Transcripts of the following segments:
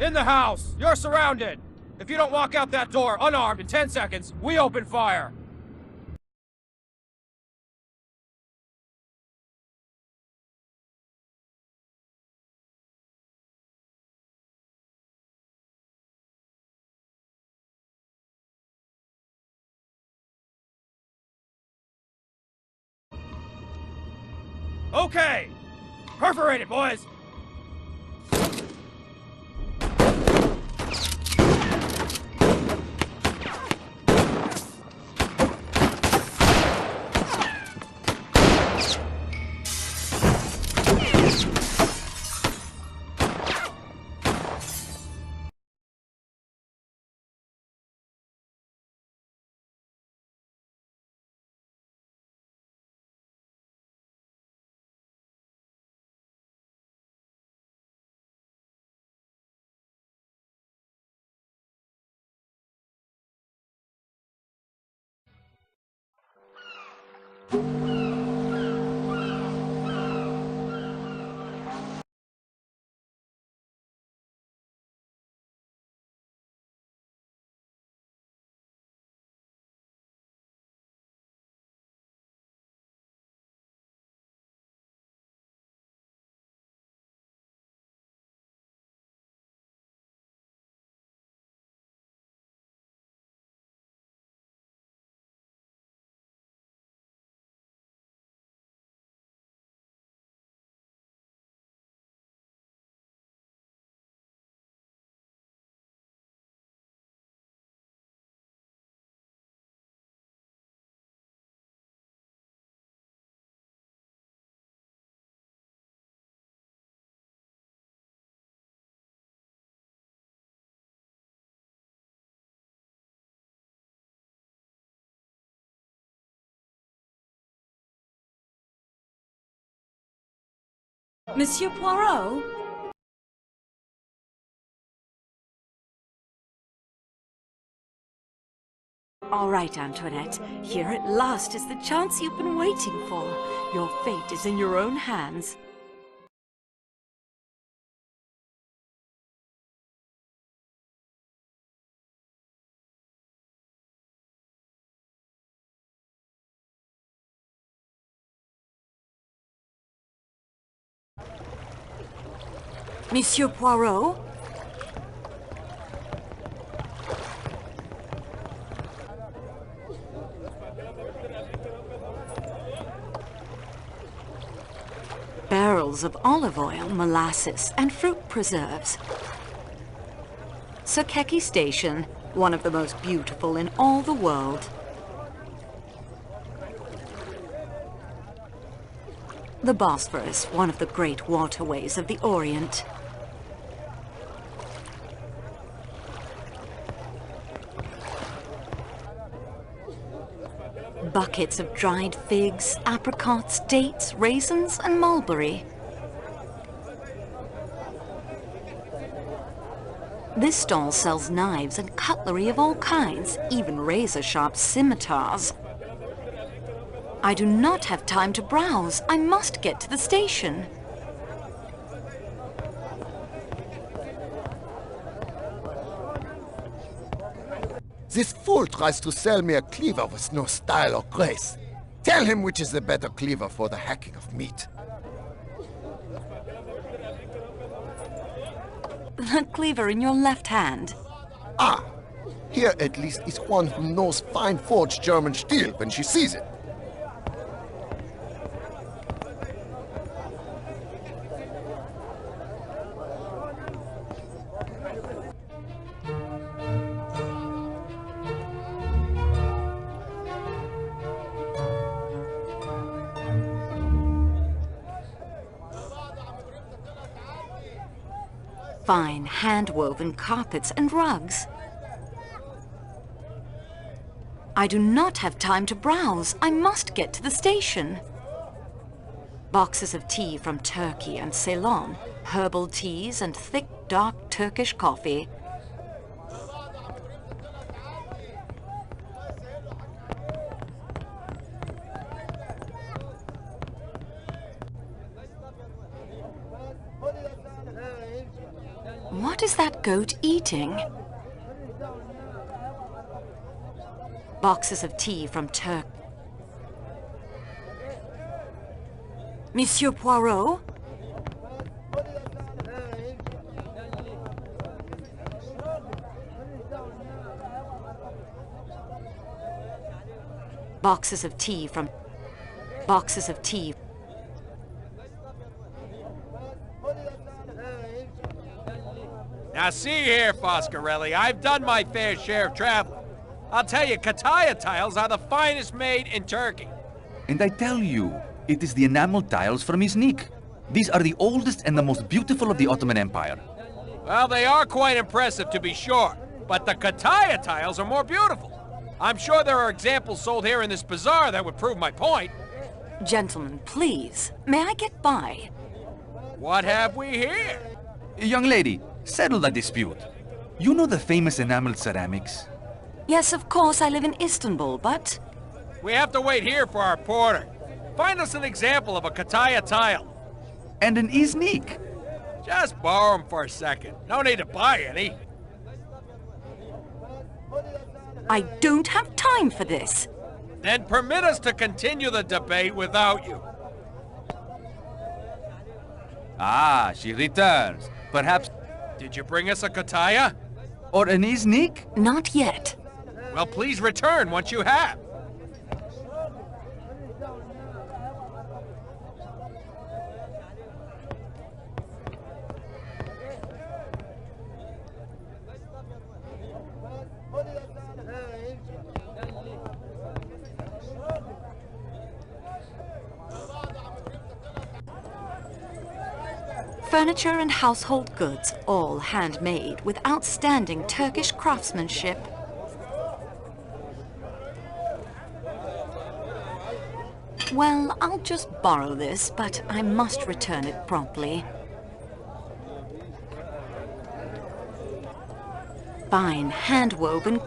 In the house! You're surrounded! If you don't walk out that door unarmed in 10 seconds, we open fire! Okay! Perforate it, boys! Monsieur Poirot? All right, Antoinette. Here at last is the chance you've been waiting for. Your fate is in your own hands. Monsieur Poirot? Barrels of olive oil, molasses, and fruit preserves. Sakeki Station, one of the most beautiful in all the world. The Bosphorus, one of the great waterways of the Orient. Buckets of dried figs, apricots, dates, raisins, and mulberry. This stall sells knives and cutlery of all kinds, even razor-sharp scimitars. I do not have time to browse. I must get to the station. This fool tries to sell me a cleaver with no style or grace. Tell him which is the better cleaver for the hacking of meat. The cleaver in your left hand. Ah, here at least is one who knows fine forged German steel when she sees it. Fine hand-woven carpets and rugs. I do not have time to browse. I must get to the station. Boxes of tea from Turkey and Ceylon, herbal teas and thick, dark Turkish coffee. What is that goat eating? Boxes of tea from Turkey. Monsieur Poirot? Boxes of tea from... Boxes of tea. Now see here, Foscarelli, I've done my fair share of traveling. I'll tell you, Kataya tiles are the finest made in Turkey. And I tell you, it is the enamel tiles from Iznik. These are the oldest and the most beautiful of the Ottoman Empire. Well, they are quite impressive, to be sure, but the Kataya tiles are more beautiful. I'm sure there are examples sold here in this bazaar that would prove my point. Gentlemen, please, may I get by? What have we here? Young lady, settle the dispute. You know the famous enameled ceramics? Yes, of course, I live in Istanbul, but... We have to wait here for our porter. Find us an example of a Kataya tile. And an Iznik. Just borrow them for a second. No need to buy any. I don't have time for this. Then permit us to continue the debate without you. Ah, she returns. Perhaps... Did you bring us a Kataya? Or an Iznik? Not yet. Well, please return once you have. Furniture and household goods, all handmade with outstanding Turkish craftsmanship. Well, I'll just borrow this, but I must return it promptly. Fine hand-woven...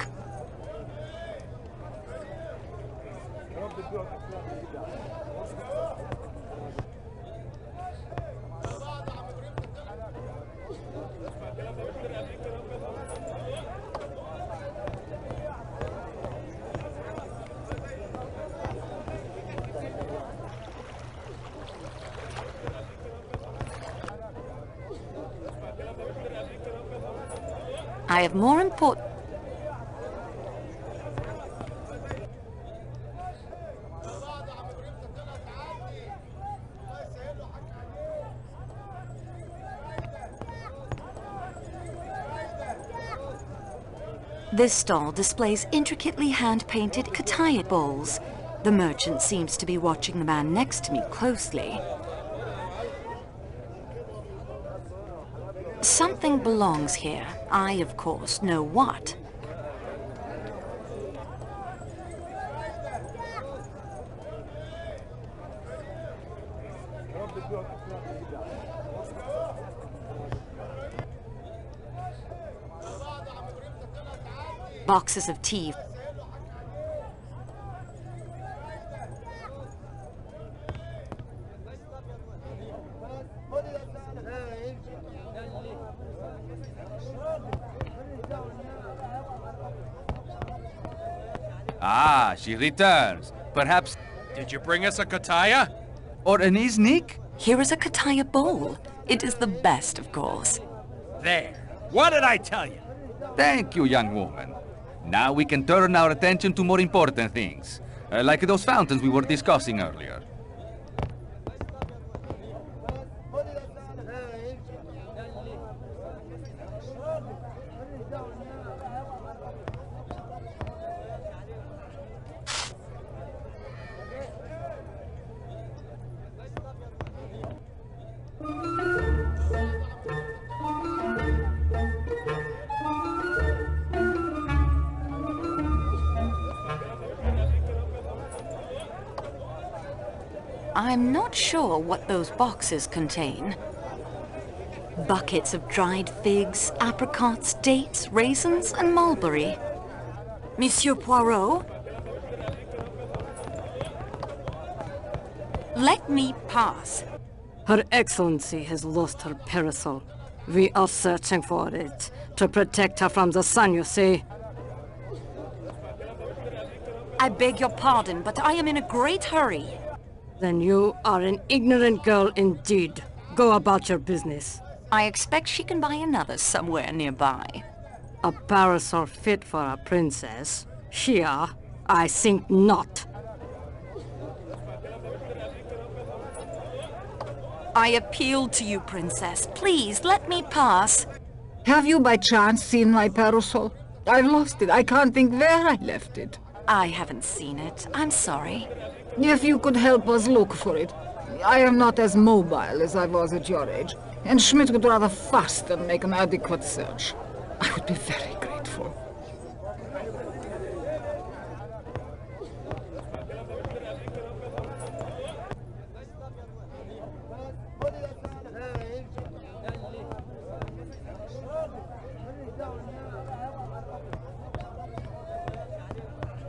I have more important... This stall displays intricately hand-painted Kataya bowls. The merchant seems to be watching the man next to me closely. Something belongs here. I, of course, know what. Boxes of tea. Ah, she returns. Perhaps... Did you bring us a Kataya? Or an Iznik? Here is a Kataya bowl. It is the best, of course. There. What did I tell you? Thank you, young woman. Now we can turn our attention to more important things, like those fountains we were discussing earlier. I'm not sure what those boxes contain. Buckets of dried figs, apricots, dates, raisins, and mulberry. Monsieur Poirot? Let me pass. Her Excellency has lost her parasol. We are searching for it. To protect her from the sun, you see. I beg your pardon, but I am in a great hurry. Then you are an ignorant girl indeed. Go about your business. I expect she can buy another somewhere nearby. A parasol fit for a princess? Here, I think not. I appeal to you, Princess. Please, let me pass. Have you by chance seen my parasol? I've lost it. I can't think where I left it. I haven't seen it. I'm sorry. If you could help us look for it. I am not as mobile as I was at your age, and Schmidt would rather fuss than make an adequate search. I would be very grateful.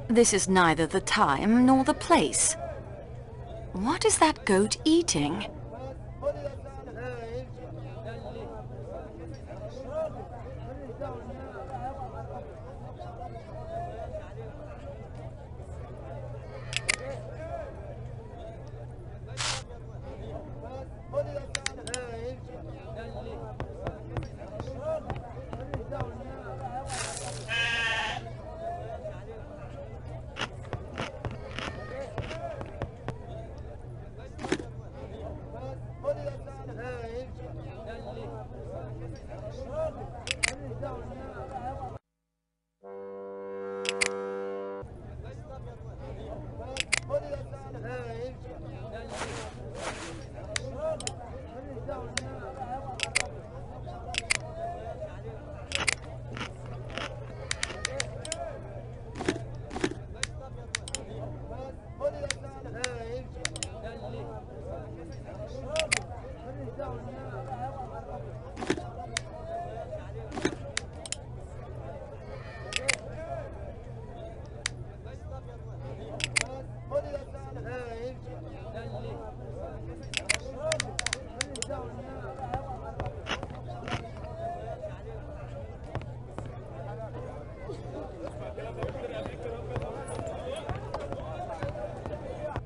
This is neither the time nor the place. What is that goat eating?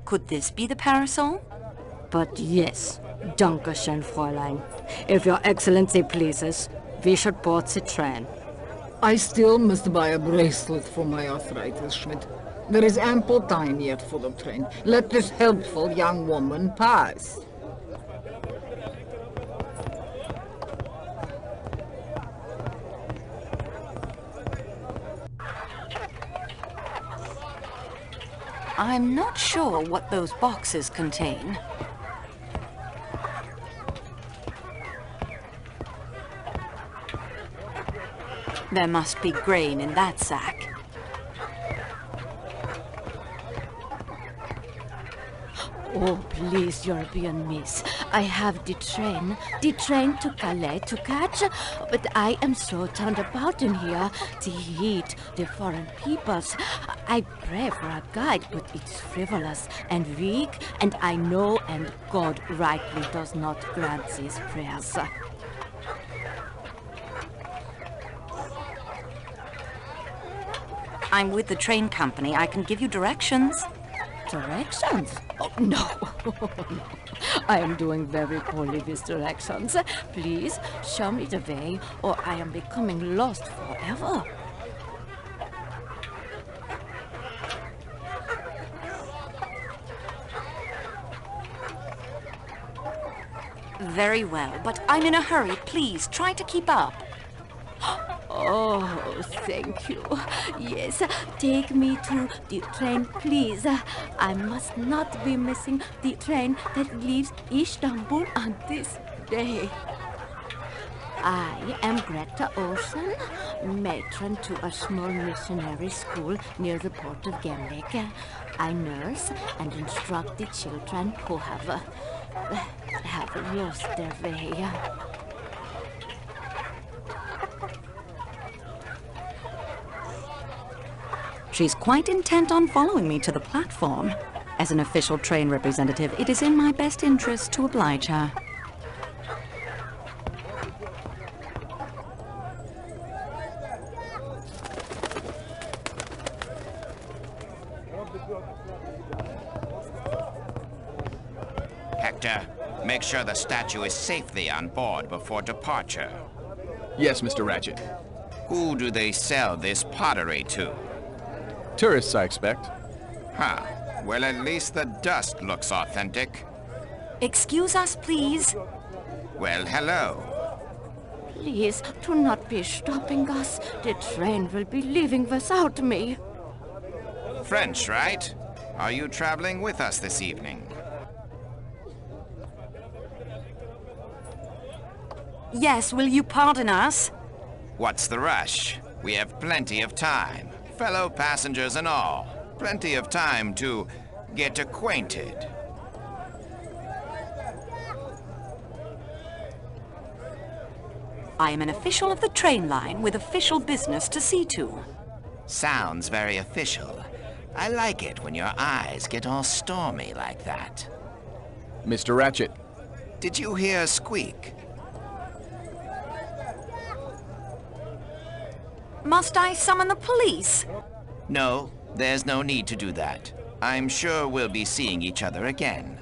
Could this be the parasol? But yes, Dankeschön, Fräulein. If your excellency pleases, we should board the train. I still must buy a bracelet for my arthritis, Schmidt. There is ample time yet for the train. Let this helpful young woman pass. I'm not sure what those boxes contain. There must be grain in that sack. Oh, please, European miss. I have the train to Calais to catch, but I am so turned about in here. The heat, the foreign peoples. I pray for a guide, but it's frivolous and weak, and I know, and God rightly does not grant these prayers. I'm with the train company. I can give you directions. Directions? Oh, no. I am doing very poorly with directions. Please, show me the way, or I am becoming lost forever. Very well, but I'm in a hurry. Please, try to keep up. Oh, thank you. Yes, take me to the train, please. I must not be missing the train that leaves Istanbul on this day. I am Greta Olsen, matron to a small missionary school near the port of Gemlik. I nurse and instruct the children who have lost their way. She's quite intent on following me to the platform. As an official train representative, it is in my best interest to oblige her. Doctor. Make sure the statue is safely on board before departure. Yes, Mr. Ratchet. Who do they sell this pottery to? Tourists, I expect. Huh. Well, at least the dust looks authentic. Excuse us, please. Well, hello. Please, do not be stopping us. The train will be leaving without me. French, right? Are you traveling with us this evening? Yes, will you pardon us? What's the rush? We have plenty of time. Fellow passengers and all. Plenty of time to get acquainted. I am an official of the train line with official business to see to. Sounds very official. I like it when your eyes get all stormy like that. Mr. Ratchet. Did you hear a squeak? Must I summon the police? No, there's no need to do that. I'm sure we'll be seeing each other again.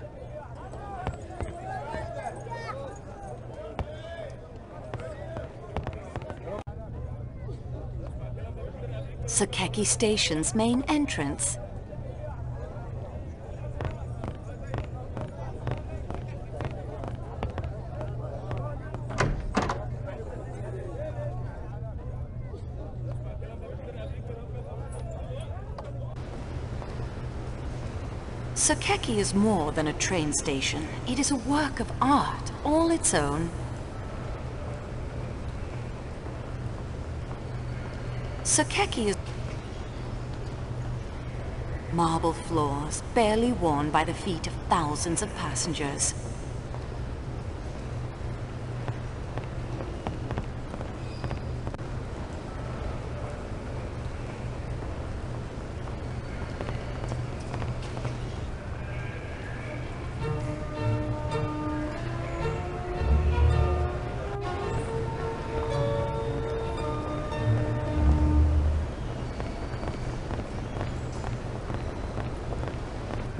Sakeki Station's main entrance. Sakeki is more than a train station. It is a work of art, all its own. Sakeki is marble floors, barely worn by the feet of thousands of passengers.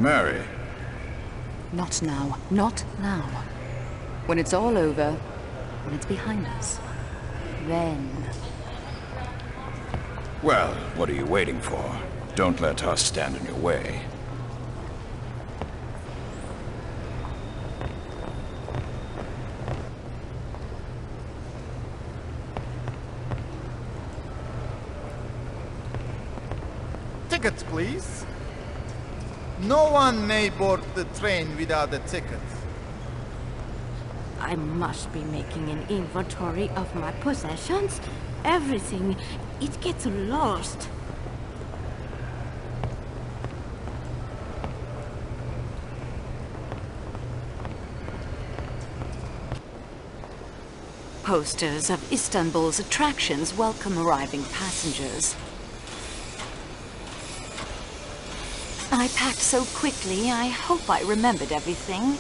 Mary. Not now. Not now. When it's all over, when it's behind us, then... Well, what are you waiting for? Don't let us stand in your way. Tickets, please. No one may board the train without a ticket. I must be making an inventory of my possessions. Everything. It gets lost. Posters of Istanbul's attractions welcome arriving passengers. I packed so quickly, I hope I remembered everything.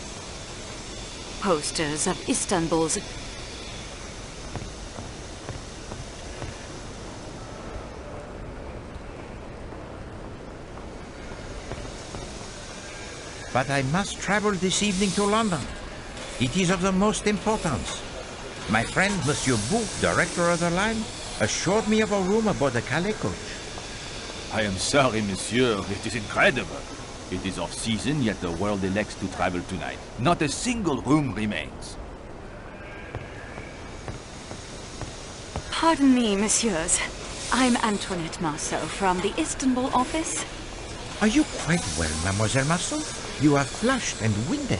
Posters of Istanbul's... But I must travel this evening to London. It is of the most importance. My friend, Monsieur Bou, director of the line, assured me of a room aboard the Calais coach. I am sorry, monsieur. It is incredible. It is off-season, yet the world elects to travel tonight. Not a single room remains. Pardon me, messieurs. I'm Antoinette Marceau from the Istanbul office. Are you quite well, Mademoiselle Marceau? You are flushed and winded.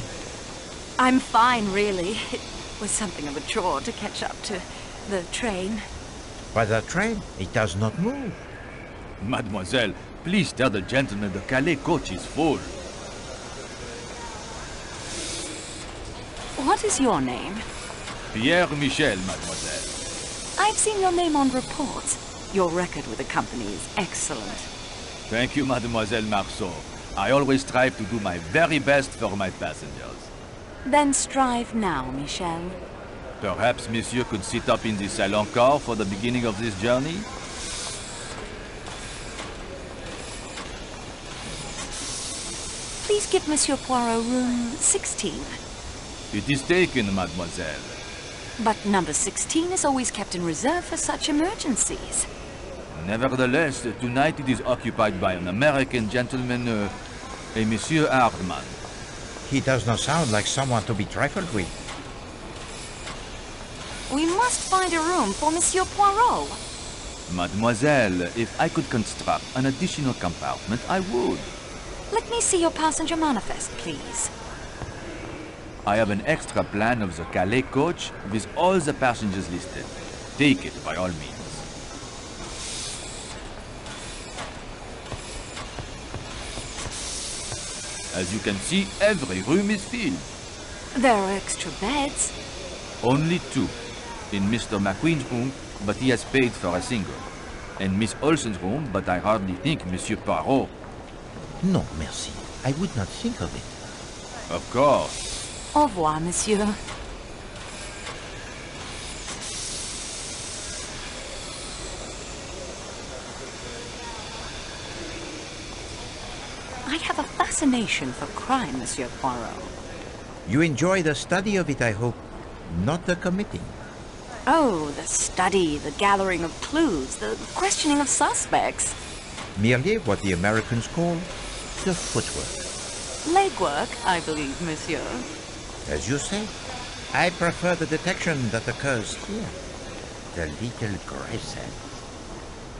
I'm fine, really. It was something of a chore to catch up to the train. But the train, it does not move. Mademoiselle, please tell the gentleman the Calais coach is full. What is your name? Pierre Michel, mademoiselle. I've seen your name on reports. Your record with the company is excellent. Thank you, Mademoiselle Marceau. I always strive to do my very best for my passengers. Then strive now, Michel. Perhaps monsieur could sit up in the salon car for the beginning of this journey? Please give Monsieur Poirot room 16. It is taken, mademoiselle. But number 16 is always kept in reserve for such emergencies. Nevertheless, tonight it is occupied by an American gentleman, a Monsieur Hardman. He does not sound like someone to be trifled with. We must find a room for Monsieur Poirot. Mademoiselle, if I could construct an additional compartment, I would. Let me see your passenger manifest, please. I have an extra plan of the Calais coach with all the passengers listed. Take it by all means. As you can see, every room is filled. There are extra beds. Only 2. In Mr. McQueen's room, but he has paid for a single. And Miss Olsen's room, but I hardly think Monsieur Poirot. No, merci. I would not think of it. Of course. Au revoir, monsieur. I have a fascination for crime, Monsieur Poirot. You enjoy the study of it, I hope, not the committing. Oh, the study, the gathering of clues, the questioning of suspects. Merely what the Americans call the footwork. Legwork, I believe, monsieur. As you say, I prefer the detection that occurs here. The little gravesend.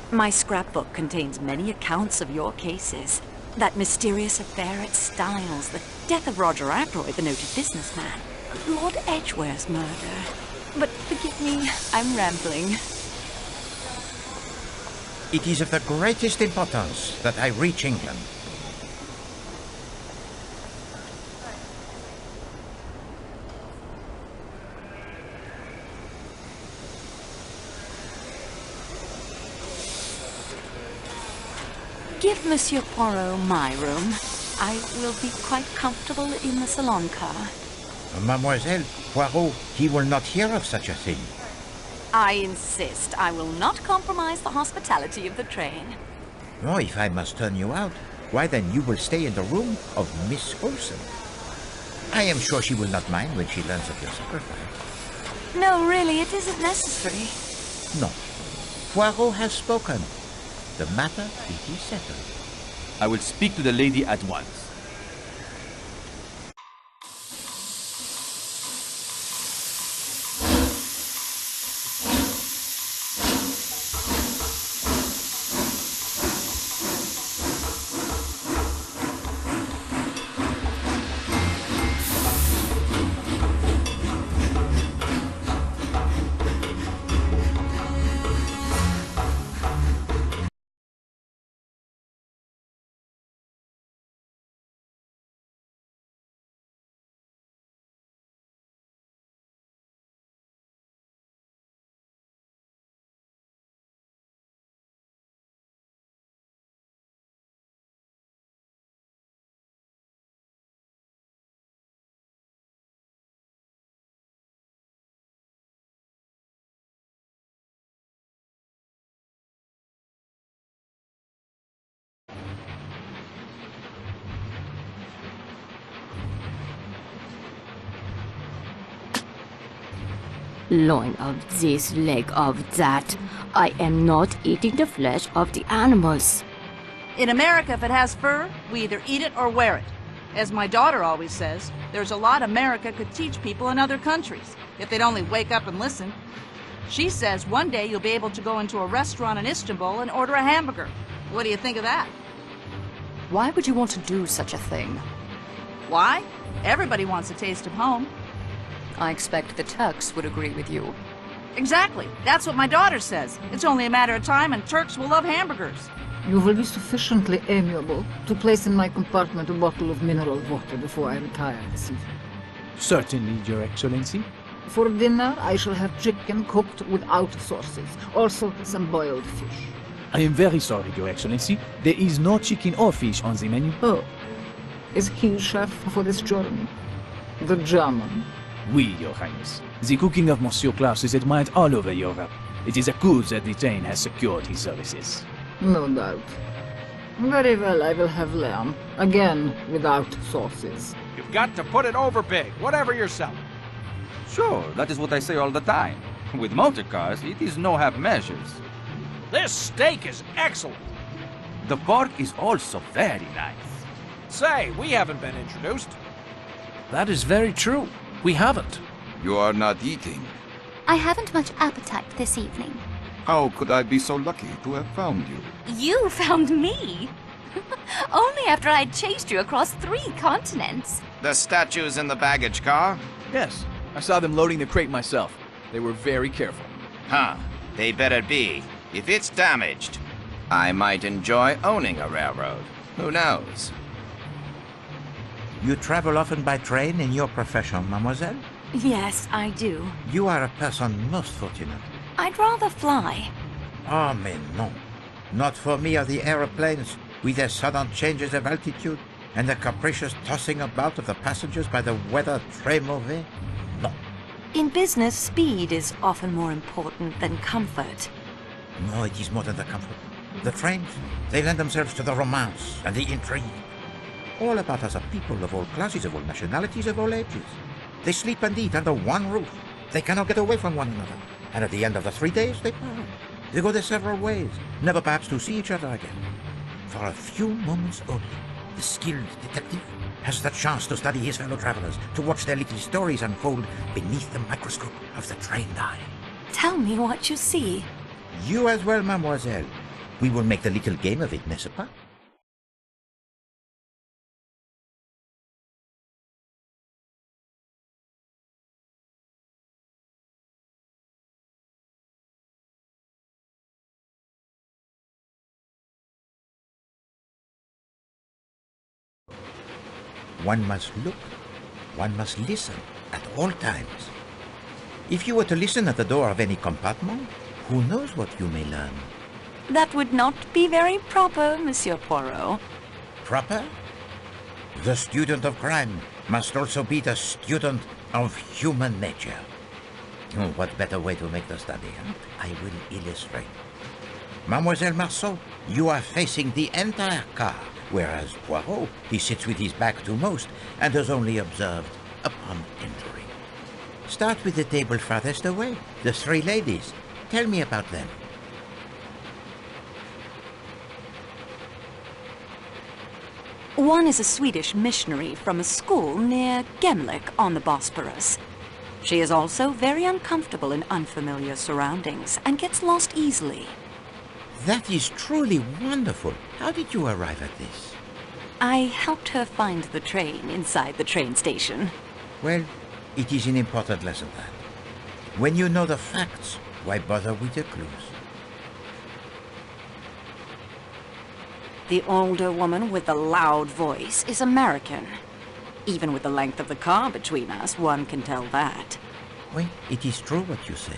My scrapbook contains many accounts of your cases. That mysterious affair at Styles, the death of Roger Ackroyd, the noted businessman, Lord Edgeware's murder. But forgive me, I'm rambling. It is of the greatest importance that I reach England. Give Monsieur Poirot my room. I will be quite comfortable in the salon car. Mademoiselle Poirot, he will not hear of such a thing. I insist. I will not compromise the hospitality of the train. Oh, if I must turn you out, why then you will stay in the room of Miss Olsen. I am sure she will not mind when she learns of your sacrifice. No, really, it isn't necessary. No. Poirot has spoken. The matter, it is settled. I will speak to the lady at once. Loin of this, leg of that. I am not eating the flesh of the animals. In America, if it has fur, we either eat it or wear it. As my daughter always says, there's a lot America could teach people in other countries, if they'd only wake up and listen. She says one day you'll be able to go into a restaurant in Istanbul and order a hamburger. What do you think of that? Why would you want to do such a thing? Why? Everybody wants a taste of home. I expect the Turks would agree with you. Exactly. That's what my daughter says. It's only a matter of time and Turks will love hamburgers. You will be sufficiently amiable to place in my compartment a bottle of mineral water before I retire this evening. Certainly, Your Excellency. For dinner, I shall have chicken cooked without sauces. Also, some boiled fish. I am very sorry, Your Excellency. There is no chicken or fish on the menu. Oh. Is he chef for this journey? The German? Oui, Your Highness. The cooking of Monsieur Klaus is admired all over Europe. It is a coup that the train has secured his services. No doubt. Very well, I will have lamb. Again, without sauces. You've got to put it over big, whatever you're selling. Sure, that is what I say all the time. With motor cars, it is no half measures. This steak is excellent. The pork is also very nice. Say, we haven't been introduced. That is very true. We haven't. You are not eating. I haven't much appetite this evening. How could I be so lucky to have found you? You found me? Only after I'd chased you across 3 continents. The statues in the baggage car? Yes, I saw them loading the crate myself. They were very careful. Huh. They better be. If it's damaged, I might enjoy owning a railroad. Who knows? You travel often by train in your profession, mademoiselle? Yes, I do. You are a person most fortunate. I'd rather fly. Oh, mais non. Not for me are the aeroplanes, with their sudden changes of altitude and the capricious tossing about of the passengers by the weather très mauvais. No. In business, speed is often more important than comfort. No, it is more than the comfort. The trains, they lend themselves to the romance and the intrigue. All about us are people of all classes, of all nationalities, of all ages. They sleep and eat under one roof. They cannot get away from one another. And at the end of the 3 days, they part. They go their several ways, never perhaps to see each other again. For a few moments only, the skilled detective has the chance to study his fellow travelers, to watch their little stories unfold beneath the microscope of the trained eye. Tell me what you see. You as well, mademoiselle. We will make the little game of it, n'est-ce pas? One must look, one must listen at all times. If you were to listen at the door of any compartment, who knows what you may learn? That would not be very proper, Monsieur Poirot. Proper? The student of crime must also be the student of human nature. Oh, what better way to make the study, huh? I will illustrate. Mademoiselle Marceau, you are facing the entire car, whereas Poirot, he sits with his back to most and is only observed upon entering. Start with the table farthest away, the 3 ladies. Tell me about them. One is a Swedish missionary from a school near Gemlik on the Bosporus. She is also very uncomfortable in unfamiliar surroundings and gets lost easily. That is truly wonderful. How did you arrive at this? I helped her find the train inside the train station. Well, it is an important lesson, that. When you know the facts, why bother with the clues? The older woman with the loud voice is American. Even with the length of the car between us, one can tell that. Well, it is true what you say.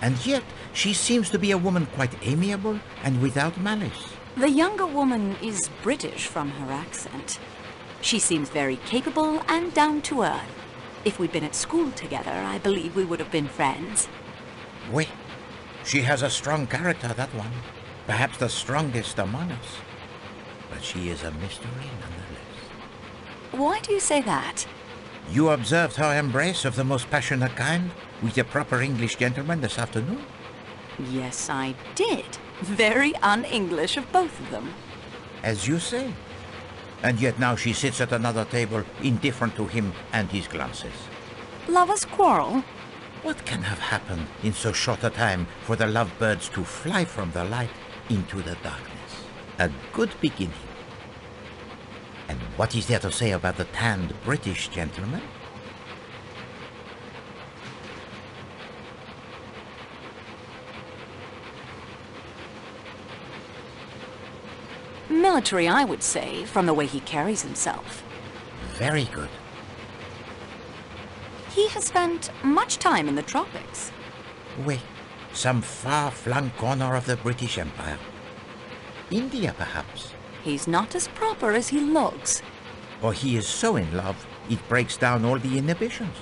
And yet, she seems to be a woman quite amiable and without malice. The younger woman is British from her accent. She seems very capable and down to earth. If we'd been at school together, I believe we would have been friends. Oui, she has a strong character, that one. Perhaps the strongest among us. But she is a mystery nonetheless. Why do you say that? You observed her embrace of the most passionate kind with a proper English gentleman this afternoon? Yes, I did. Very un-English of both of them. As you say. And yet now she sits at another table, indifferent to him and his glances. Lovers quarrel? What can have happened in so short a time for the lovebirds to fly from the light into the darkness? A good beginning. And what is there to say about the tanned British gentleman? Military, I would say, from the way he carries himself. Very good. He has spent much time in the tropics. Oui, some far-flung corner of the British Empire. India, perhaps. He's not as proper as he looks. Or he is so in love, it breaks down all the inhibitions.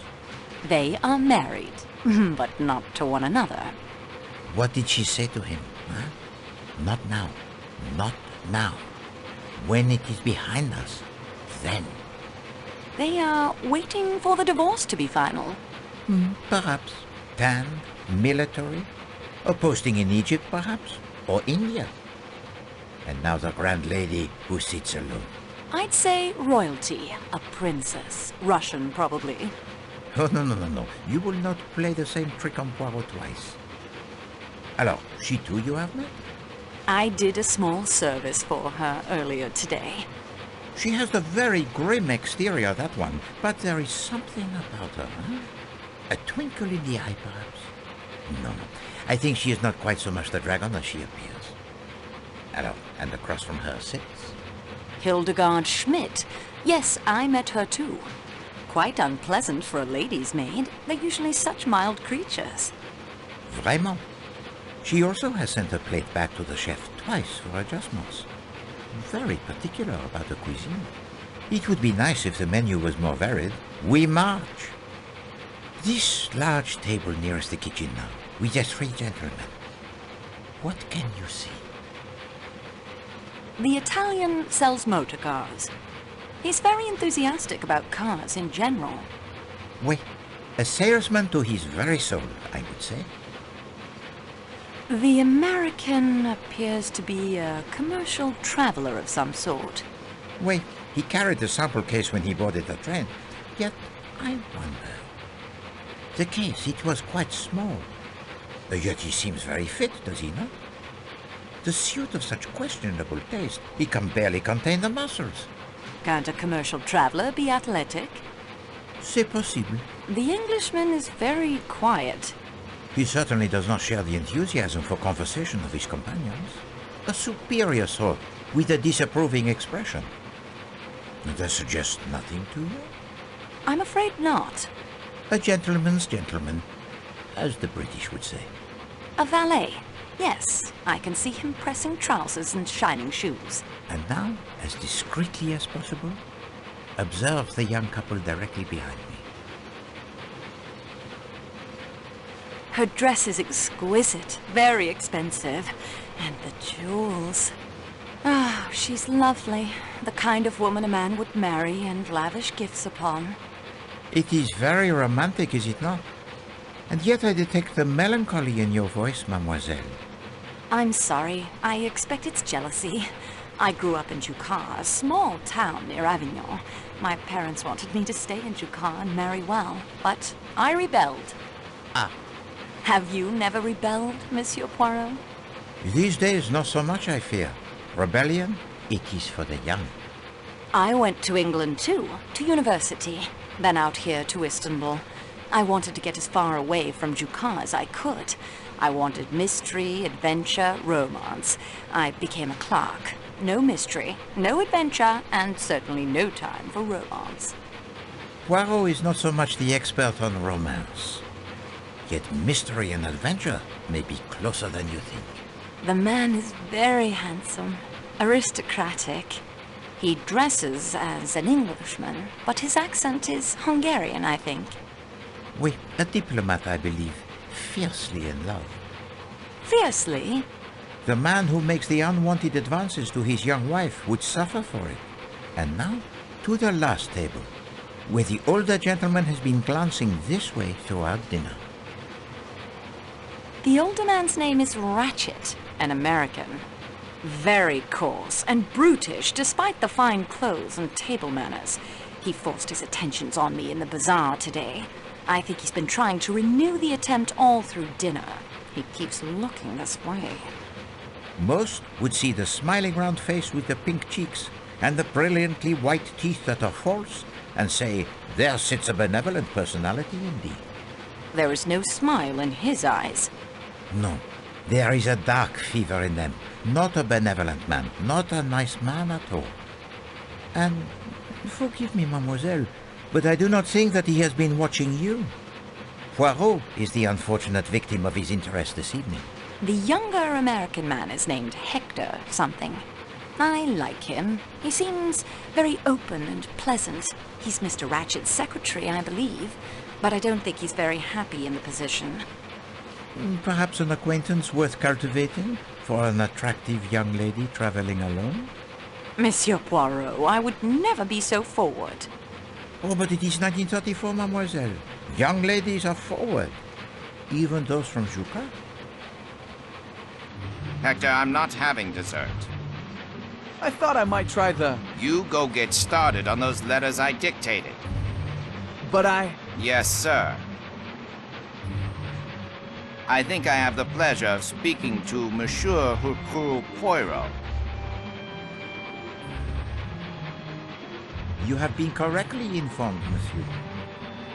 They are married, but not to one another. What did she say to him? Huh? Not now. Not now. When it is behind us, then. They are waiting for the divorce to be final. Perhaps. Tan, military, or posting in Egypt, perhaps, or India. And now the grand lady who sits alone. I'd say royalty, a princess. Russian, probably. Oh, no. You will not play the same trick on Poirot twice. Alors, she too you have met? I did a small service for her earlier today. She has the very grim exterior, that one, but there is something about her, huh? A twinkle in the eye, perhaps? No. I think she is not quite so much the dragon as she appears. Alors, and across from her sits? Hildegard Schmidt. Yes, I met her too. Quite unpleasant for a lady's maid. They're usually such mild creatures. Vraiment. She also has sent her plate back to the chef twice for adjustments. Very particular about the cuisine. It would be nice if the menu was more varied. We march. This large table nearest the kitchen now, with the three gentlemen. What can you see? The Italian sells motor cars. He's very enthusiastic about cars in general. Oui, a salesman to his very soul, I would say. The American appears to be a commercial traveler of some sort. Oui, he carried the sample case when he boarded the train. Yet, I wonder. The case, it was quite small. Yet he seems very fit, does he not? The suit of such questionable taste, he can barely contain the muscles. Can't a commercial traveler be athletic? C'est possible. The Englishman is very quiet. He certainly does not share the enthusiasm for conversation of his companions. A superior sort, with a disapproving expression. That suggests nothing to you? I'm afraid not. A gentleman's gentleman, as the British would say. A valet. Yes, I can see him pressing trousers and shining shoes. And now, as discreetly as possible, observe the young couple directly behind me. Her dress is exquisite, very expensive. And the jewels. Ah, she's lovely. The kind of woman a man would marry and lavish gifts upon. It is very romantic, is it not? And yet I detect the melancholy in your voice, mademoiselle. I'm sorry. I expect it's jealousy. I grew up in Jucar, a small town near Avignon. My parents wanted me to stay in Jucar and marry well, but I rebelled. Ah. Have you never rebelled, Monsieur Poirot? These days, not so much, I fear. Rebellion, it is for the young. I went to England too, to university, then out here to Istanbul. I wanted to get as far away from Jucar as I could. I wanted mystery, adventure, romance. I became a clerk. No mystery, no adventure, and certainly no time for romance. Poirot is not so much the expert on romance. Yet mystery and adventure may be closer than you think. The man is very handsome, aristocratic. He dresses as an Englishman, but his accent is Hungarian, I think. Oui, a diplomat, I believe, fiercely in love. Fiercely? The man who makes the unwanted advances to his young wife would suffer for it. And now, to the last table, where the older gentleman has been glancing this way throughout dinner. The older man's name is Ratchet, an American. Very coarse and brutish, despite the fine clothes and table manners. He forced his attentions on me in the bazaar today. I think he's been trying to renew the attempt all through dinner. He keeps looking this way. Most would see the smiling round face with the pink cheeks and the brilliantly white teeth that are false and say, there sits a benevolent personality indeed. There is no smile in his eyes. No, there is a dark fever in them. Not a benevolent man, not a nice man at all. And forgive me, mademoiselle, but I do not think that he has been watching you. Poirot is the unfortunate victim of his interest this evening. The younger American man is named Hector something. I like him. He seems very open and pleasant. He's Mr. Ratchet's secretary, I believe, but I don't think he's very happy in the position. Perhaps an acquaintance worth cultivating for an attractive young lady traveling alone? Monsieur Poirot, I would never be so forward. Oh, but it is 1934, mademoiselle. Young ladies are forward, even those from Juka. Hector, I'm not having dessert. I thought I might try the... You go get started on those letters I dictated. But I... Yes, sir. I think I have the pleasure of speaking to Monsieur Hercule Poirot. You have been correctly informed, monsieur.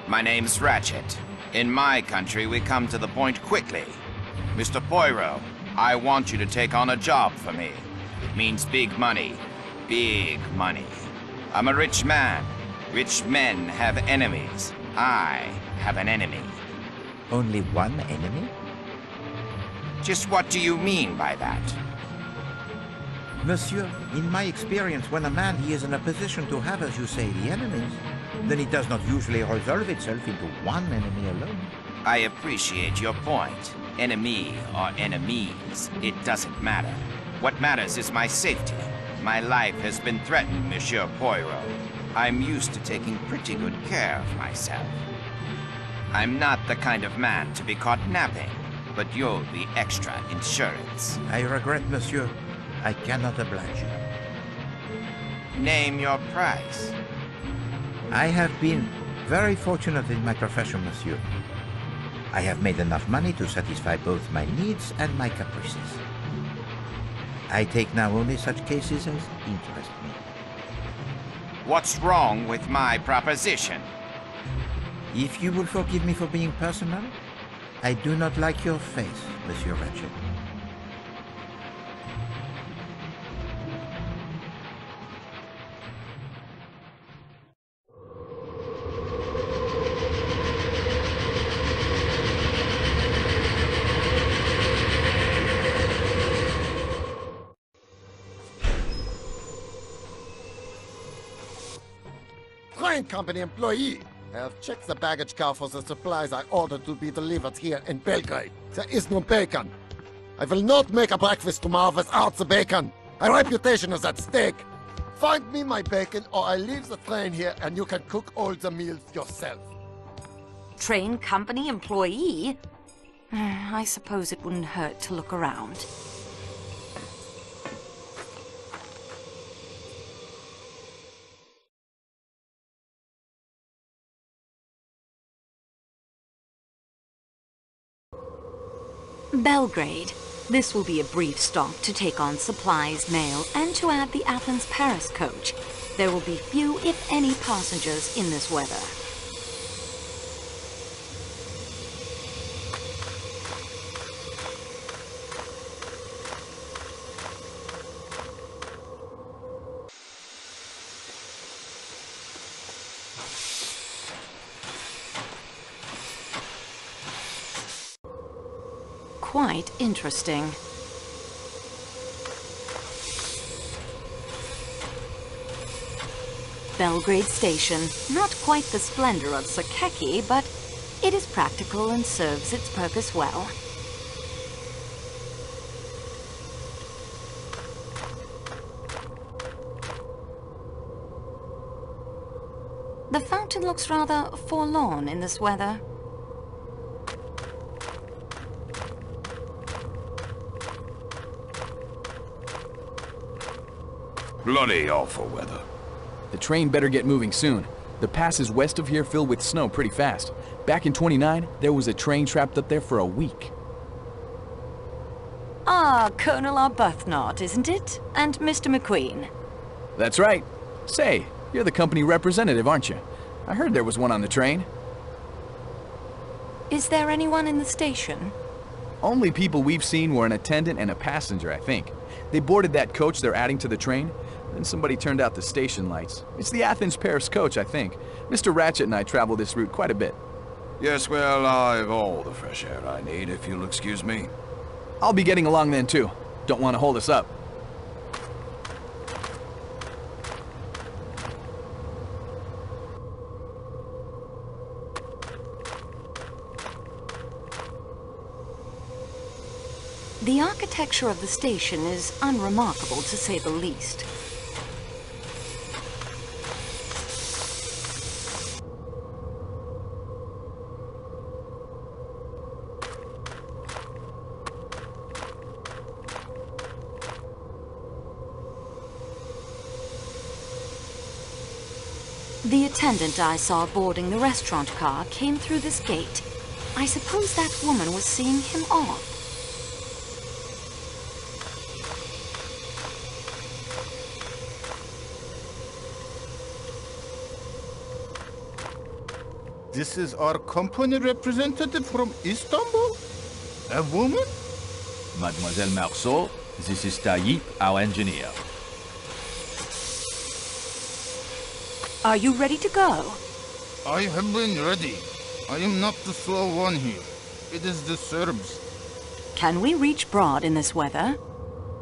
My name's Ratchet. In my country, we come to the point quickly. Mr. Poirot, I want you to take on a job for me. It means big money. Big money. I'm a rich man. Rich men have enemies. I have an enemy. Only one enemy? Just what do you mean by that? Monsieur, in my experience, when a man he is in a position to have, as you say, the enemies, then it does not usually resolve itself into one enemy alone. I appreciate your point. Enemy or enemies, it doesn't matter. What matters is my safety. My life has been threatened, Monsieur Poirot. I'm used to taking pretty good care of myself. I'm not the kind of man to be caught napping, but you'll be extra insurance. I regret, monsieur. I cannot oblige you. Name your price. I have been very fortunate in my profession, monsieur. I have made enough money to satisfy both my needs and my caprices. I take now only such cases as interest me. What's wrong with my proposition? If you will forgive me for being personal, I do not like your face, Monsieur Ratchet. Train company employee. I have checked the baggage car for the supplies I ordered to be delivered here in Belgrade. There is no bacon. I will not make a breakfast tomorrow without the bacon. My reputation is at stake. Find me my bacon or I leave the train here and you can cook all the meals yourself. Train company employee? I suppose it wouldn't hurt to look around. Belgrade. This will be a brief stop to take on supplies, mail, and to add the Athens-Paris coach. There will be few, if any, passengers in this weather. Quite interesting. Belgrade Station. Not quite the splendor of Sakeki, but it is practical and serves its purpose well. The fountain looks rather forlorn in this weather. Bloody awful weather. The train better get moving soon. The passes west of here fill with snow pretty fast. Back in '29, there was a train trapped up there for a week. Ah, Colonel Arbuthnot, isn't it? And Mr. McQueen. That's right. Say, you're the company representative, aren't you? I heard there was one on the train. Is there anyone in the station? Only people we've seen were an attendant and a passenger, I think. They boarded that coach they're adding to the train. Then somebody turned out the station lights. It's the Athens-Paris coach, I think. Mr. Ratchet and I travel this route quite a bit. Yes, well, I've all the fresh air I need, if you'll excuse me. I'll be getting along then, too. Don't want to hold us up. The architecture of the station is unremarkable, to say the least. The attendant I saw boarding the restaurant car came through this gate. I suppose that woman was seeing him off. This is our company representative from Istanbul? A woman? Mademoiselle Marceau, this is Tayyip, our engineer. Are you ready to go? I have been ready. I am not the slow one here. It is the Serbs. Can we reach Broad in this weather?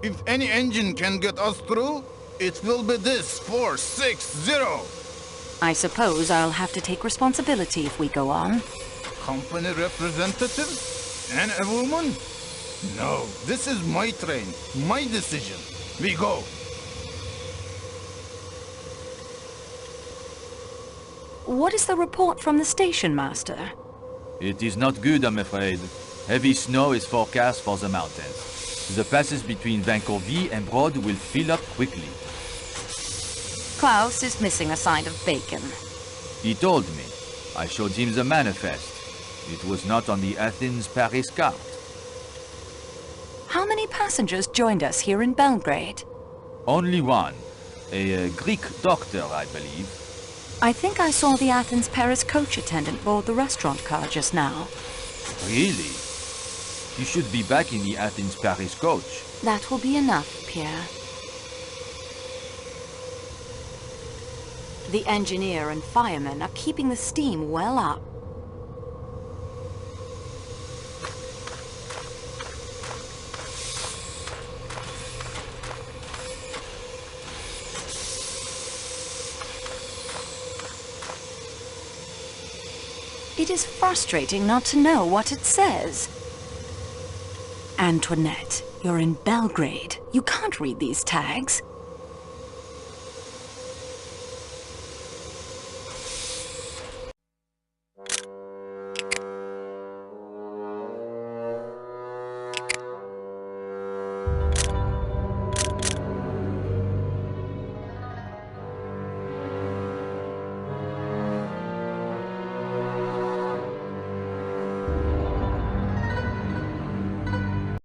If any engine can get us through, it will be this 460. I suppose I'll have to take responsibility if we go on. Company representative? And a woman? No, this is my train, my decision. We go. What is the report from the station master? It is not good, I'm afraid. Heavy snow is forecast for the mountains. The passes between Vancouver and Broad will fill up quickly. Klaus is missing a side of bacon. He told me. I showed him the manifest. It was not on the Athens-Paris card. How many passengers joined us here in Belgrade? Only one. A Greek doctor, I believe. I think I saw the Athens-Paris coach attendant board the restaurant car just now. Really? You should be back in the Athens-Paris coach. That will be enough, Pierre. The engineer and firemen are keeping the steam well up. It is frustrating not to know what it says. Antoinette, you're in Belgrade. You can't read these tags.